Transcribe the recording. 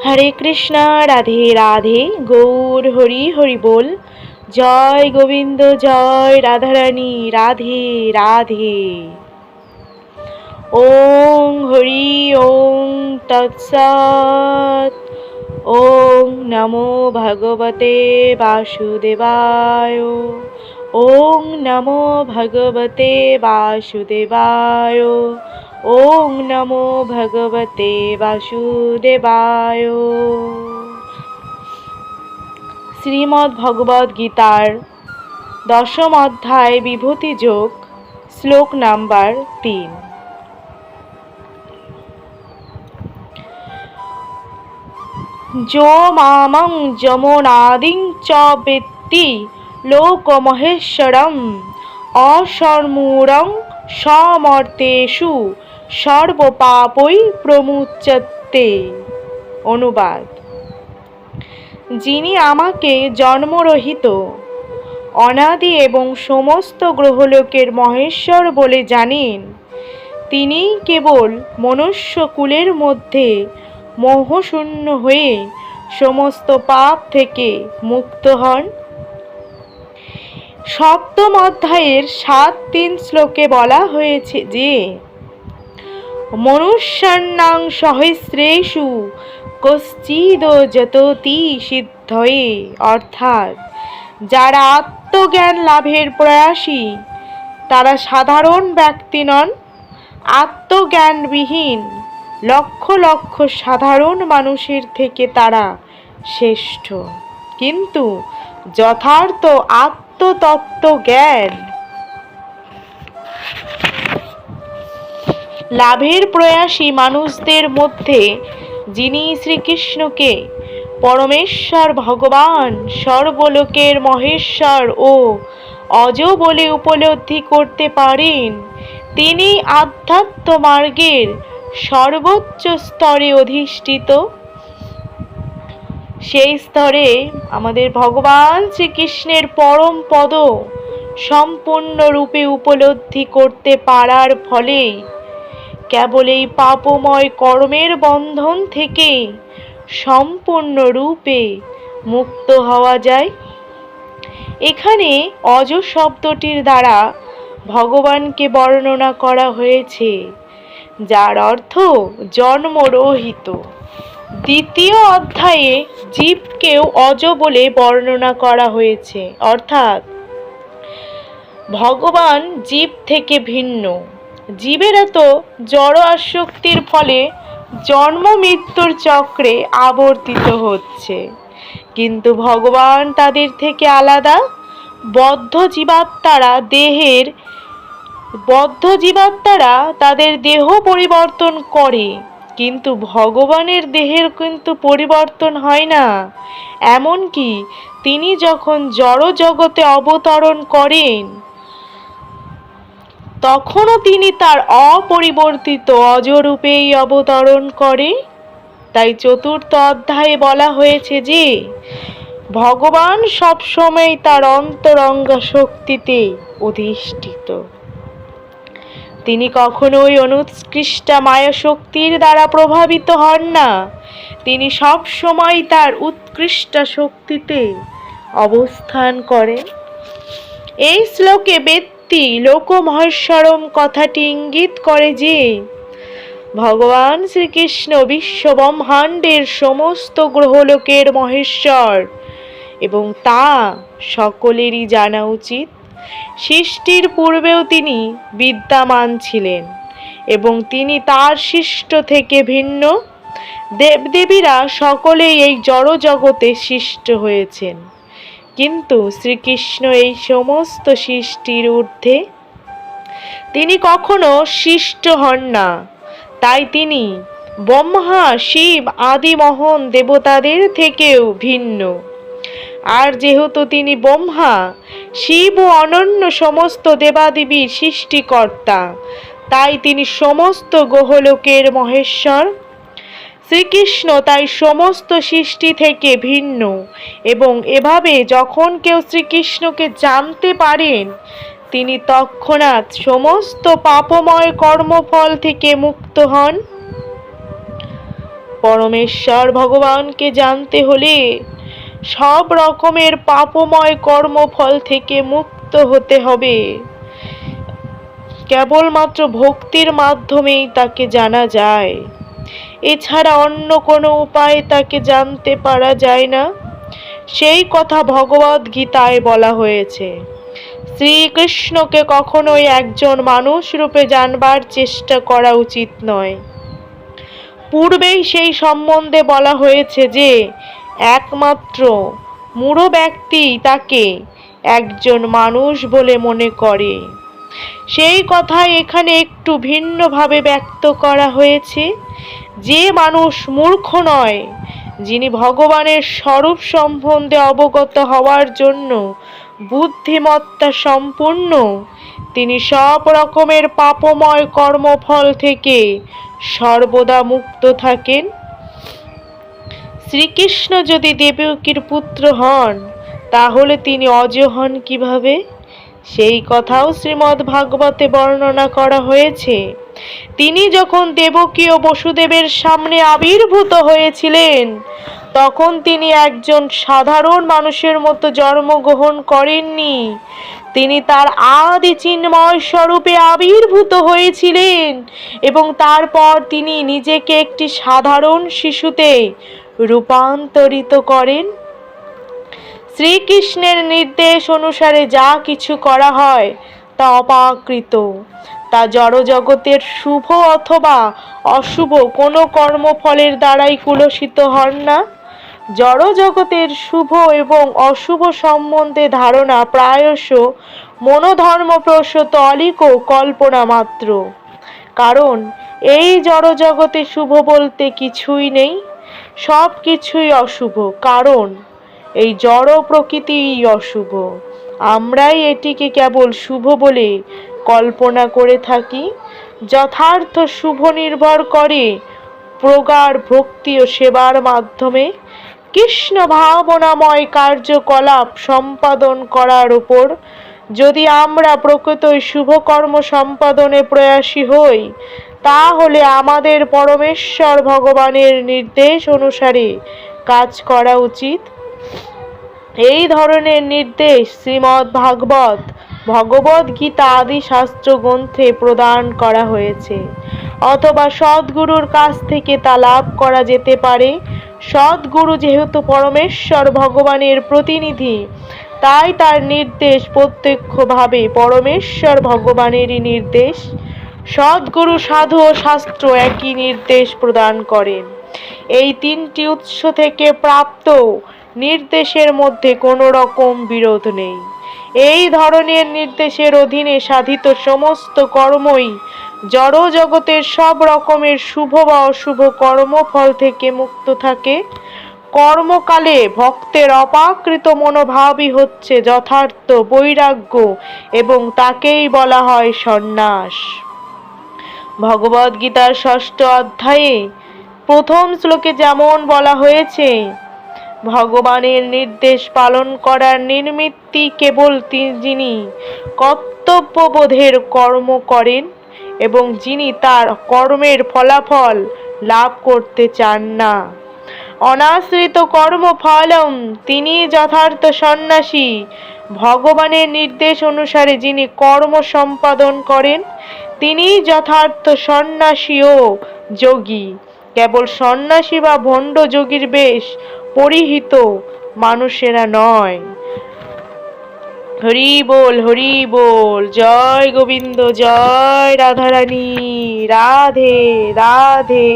হরে কৃষ্ণ, রাধে রাধে, গৌর হরি হরি বল। জয় গোবিন্দ, জয় রাধারানী, রাধে রাধে। ওং হরি ওং তৎসৎ। ওং নমো ভগবতে বাসুদেবায়। ওং নমো ভগবতে বাসুদেবায়। ওং নমো ভগবতে বাসুদেবায়। শ্রীমদ্ ভগবদ গীতার 10ম অধ্যায় বিভূতি যোগ, শ্লোক নাম্বার 3। যো মামং যমনাদিং চ বেত্তি লোকমহেশ্বরম অসম্মূঢ়ং সমর্তেষু সর্বপাপৈ প্রমুচ্যতে। অনুবাদ: যিনি আমাকে জন্মরহিত, অনাদি এবং সমস্ত গ্রহলোকের মহেশ্বর বলে জানেন, তিনি কেবল মনুষ্যকুলের মধ্যে মোহশূন্য হয়ে সমস্ত পাপ থেকে মুক্ত হন। 7ম অধ্যায়ের 7-3 শ্লোকে বলা হয়েছে যে মনুষ্যানাং সহস্রেষু কশ্চিদ যততি সিদ্ধয়ে, অর্থাৎ যারা আত্মজ্ঞান লাভের প্রয়াসী তারা সাধারণ ব্যক্তি নন। আত্মজ্ঞানবিহীন লক্ষ লক্ষ সাধারণ মানুষের থেকে তারা শ্রেষ্ঠ। কিন্তু যথার্থ আত্মতত্ত্ব জ্ঞান লাভের প্রয়াসী মানুষদের মধ্যে যিনি শ্রীকৃষ্ণকে পরমেশ্বর ভগবান, সর্বলোকের মহেশ্বর ও অজ বলে উপলব্ধি করতে পারেন, তিনি আধ্যাত্ম মার্গের সর্বোচ্চ স্তরে অধিষ্ঠিত। সেই স্তরে আমাদের ভগবান শ্রীকৃষ্ণের পরম পদ সম্পূর্ণরূপে উপলব্ধি করতে পারার ফলে কেবল এই পাপময় কর্মের বন্ধন থেকে সম্পূর্ণরূপে মুক্ত হওয়া যায়। এখানে অজ শব্দটির দ্বারা ভগবানকে বর্ণনা করা হয়েছে, যার অর্থ জন্মরহিত। 2য় অধ্যায়ে জীবকেও অজ বলে বর্ণনা করা হয়েছে, অর্থাৎ ভগবান জীব থেকে ভিন্ন। জীবেরা তো জড় আসক্তির ফলে জন্ম মৃত্যুর চক্রে আবর্তিত হচ্ছে, কিন্তু ভগবান তাদের থেকে আলাদা। বদ্ধ জীবাত্মারা তাদের দেহ পরিবর্তন করে, কিন্তু ভগবানের দেহের কিন্তু পরিবর্তন হয় না। এমনকি তিনি যখন জড় জগতে অবতরণ করেন তখনও তিনি তার অপরিবর্তিত অজরূপেই অবতরণ করে। তাই 4র্থ অধ্যায়ে বলা হয়েছে যে ভগবান সবসময় তার অন্তরঙ্গ শক্তিতে অধিষ্ঠিত। তিনি কখনোই অনুৎকৃষ্ট মায়া শক্তির দ্বারা প্রভাবিত হন না। তিনি সবসময় তার উৎকৃষ্ট শক্তিতে অবস্থান করেন। এই শ্লোকে বেত্তি লোকমহেশ্বরম কথাটি ইঙ্গিত করে যে ভগবান শ্রীকৃষ্ণ বিশ্ব ব্রহ্মাণ্ডের সমস্ত গ্রহলোকের মহেশ্বর এবং তা সকলেরই জানা উচিত। সৃষ্টির পূর্বেও তিনি বিদ্যমান ছিলেন এবং তিনি তার সৃষ্ট থেকে ভিন্ন। দেবদেবীরা সকলেই এই জড় জগতে সৃষ্ট হয়েছেন, কিন্তু শ্রীকৃষ্ণ এই সমস্ত সৃষ্টির ঊর্ধ্বে। তিনি কখনো সৃষ্ট হন না, তাই তিনি ব্রহ্মা, শিব আদি মহান দেবতাদের থেকেও ভিন্ন। আর যেহেতু তিনি ব্রহ্মা, শিব ও অনন্য সমস্ত দেবাদেবীর সৃষ্টিকর্তা, তাই তিনি সমস্ত গ্রহলোকের মহেশ্বর। শ্রীকৃষ্ণ তাই সমস্ত সৃষ্টি থেকে ভিন্ন, এবং এভাবে যখন কেউ শ্রীকৃষ্ণকে জানতে পারেন, তিনি তৎক্ষণাৎ সমস্ত পাপময় কর্মফল থেকে মুক্ত হন। পরমেশ্বর ভগবানকে জানতে হলে সব রকমের পাপময় কর্মফল থেকে মুক্ত হতে হবে। কেবলমাত্র ভক্তির মাধ্যমেই তাকে জানা যায়, এছাড়া অন্য কোনো উপায়ে তাকে জানতে পারা যায় না। সেই কথা ভগবদ গীতায় বলা হয়েছে। শ্রীকৃষ্ণকে কখনোই একজন মানুষ রূপে জানবার চেষ্টা করা উচিত নয়। পূর্বেই সেই সম্বন্ধে বলা হয়েছে যে একমাত্র মূঢ় ব্যক্তি তাকে একজন মানুষ বলে মনে করে। সেই কথাই এখানে একটু ভিন্নভাবে ব্যক্ত করা হয়েছে। যে মানুষ মূর্খ নয়, যিনি ভগবানের স্বরূপ সম্বন্ধে অবগত হওয়ার জন্য বুদ্ধিমত্তা সম্পূর্ণ, তিনি সব রকমের পাপময় কর্মফল থেকে সর্বদা মুক্ত থাকেন। শ্রীকৃষ্ণ যদি দেবকীর পুত্র হন, তাহলে তিনি অজ হন কিভাবে? সেই কথাও শ্রীমদ্ ভাগবতে বর্ণনা করা হয়েছে। তিনি যখন দেবকী ও বসুদেবের সামনে আবির্ভূত হয়েছিলেন, তখন তিনি একজন সাধারণ মানুষের মতো জন্মগ্রহণ করেননি। তিনি তার আদি চিন্ময় স্বরূপে আবির্ভূত হয়েছিলেন এবং তারপর তিনি নিজেকে একটি সাধারণ শিশুতে রূপান্তরিত করেন। শ্রীকৃষ্ণের নির্দেশ অনুসারে যা কিছু করা হয় তা অপ্রাকৃত, তা জড়জগতের শুভ অথবা অশুভ কোনো কর্মফলের দ্বারাই কুলসিত হন না। জড়জগতের শুভ এবং অশুভ সম্বন্ধে ধারণা প্রায়শ মনোধর্মপ্রসূত অলীক কল্পনা মাত্র। কারণ এই জড়জগতে শুভ বলতে কিছুই নেই, সব কিছুই অশুভ। কারণ এই জড় প্রকৃতিই অশুভ। আমরাই এটিকে কেবল শুভ বলে কল্পনা করে থাকি। যথার্থ শুভ নির্ভর করে প্রগাঢ় ভক্তি ও সেবার মাধ্যমে কৃষ্ণ ভাবনাময় কার্যকলাপ সম্পাদন করার উপর। যদি আমরা প্রকৃতই শুভ কর্ম সম্পাদনে প্রয়াসী হই, তাহলে আমাদের পরমেশ্বর ভগবানের নির্দেশ অনুসারে কাজ করা উচিত। এই ধরনের নির্দেশ শ্রীমদ্ ভাগবত, ভগবদ গীতা আদি শাস্ত্র গ্রন্থে প্রদান করা হয়েছে, অথবা সদ্গুরুর কাছ থেকে তা লাভ করা যেতে পারে। সদ্গুরু যেহেতু পরমেশ্বর ভগবানের প্রতিনিধি, তাই তার নির্দেশ প্রত্যক্ষভাবে পরমেশ্বর ভগবানেরই নির্দেশ। সদ্গুরু, সাধু ও শাস্ত্র একই নির্দেশ প্রদান করেন। এই তিনটি উৎস থেকে প্রাপ্ত নির্দেশের মধ্যে কোনো রকম বিরোধ নেই। এই ধরনের নির্দেশের অধীনে সাধিত সমস্ত কর্মই জড় জগতের সব রকমের শুভ বা অশুভ কর্মফল থেকে মুক্ত থাকে। কর্মকালে ভক্তের অপ্রাকৃত মনোভাবই হচ্ছে যথার্থ বৈরাগ্য এবং তাকেই বলা হয় সন্ন্যাস। ভগবদ গীতার 6ষ্ঠ অধ্যায়ে প্রথম শ্লোকে যেমন বলা হয়েছে, ভগবানের নির্দেশ পালন করার নিমিত্তই কেবল যিনি কর্তব্যবোধের কর্ম করেন এবং যিনি তার কর্মের ফলাফল লাভ করতে চান না। অনাশ্রিত কর্মফলম, তিনি যথার্থ সন্ন্যাসী। ভগবানের নির্দেশ অনুসারে যিনি কর্ম সম্পাদন করেন, তিনি যথার্থ সন্ন্যাসী ও যোগী। কেবল সন্ন্যাসী বা ভণ্ড যোগীর বেশ পরিহিত মানুষেরা নয়। হরি বল, হরি বল। জয় গোবিন্দ, জয় রাধারানী। রাধে রাধে।